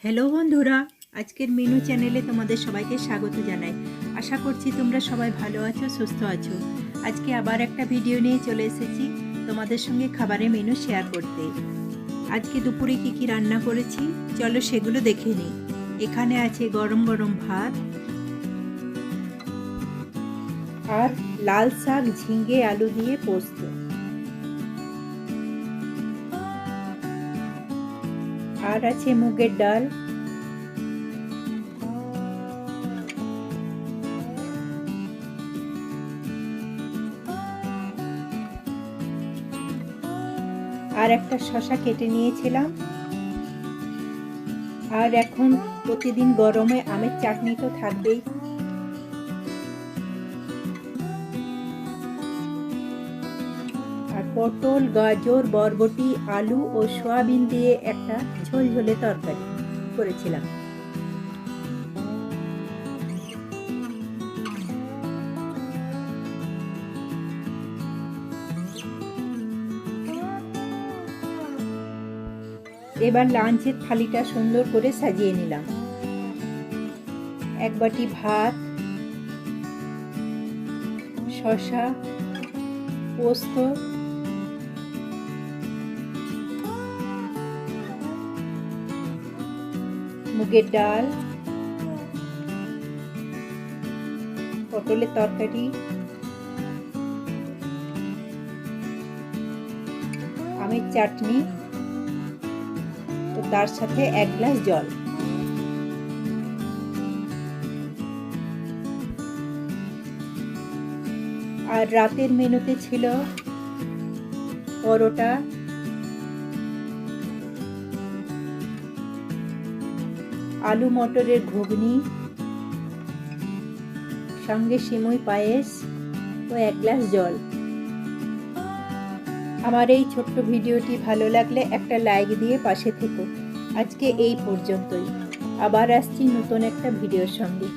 Hello বন্ধুরা, আজকের menu চ্যানেলে তোমাদের সবাইকে স্বাগত জানাই। আশা করছি তোমরা সবাই ভালো আছো, সুস্থ আছো। আজকে আবার একটা ভিডিও নিয়ে চলে এসেছি তোমাদের সঙ্গে খাবারের মেনু শেয়ার করতে। আজকে দুপুরে কি কি রান্না করেছি চলো সেগুলো দেখে নিই। এখানে আছে গরম গরম ভাত আর লাল শাক ঝিঙে আলু দিয়ে পোস্ত, আর আছে মুগের ডাল, আর একটা শসা কেটে নিয়েছিলাম। আর এখন প্রতিদিন গরমে আমের চাটনি তো থাকবেই। আর পটল, গাজর, বরবটি, আলু ও সয়াবিন দিয়ে একটা ঝোলঝোলে তরকারি করেছিলাম। এবার লাঞ্চের থালিটা সুন্দর করে সাজিয়ে নিলাম। এক বাটি ভাত, শসা, পোস্ত, মুগের ডাল, পটলের তরকারি, আমের চাটনি ও তার সাথে এক গ্লাস জল। আর রাতের মেনুতে ছিল পরোটা, আলু মটরের ঘুগনি, সঙ্গে সিমই পায়েস ও এক গ্লাস জল। আমার এই ছোট্ট ভিডিওটি ভালো লাগলে একটা লাইক দিয়ে পাশে থেকো। আজকে এই পর্যন্তই, আবার আসছি নতুন একটা ভিডিওর সঙ্গে।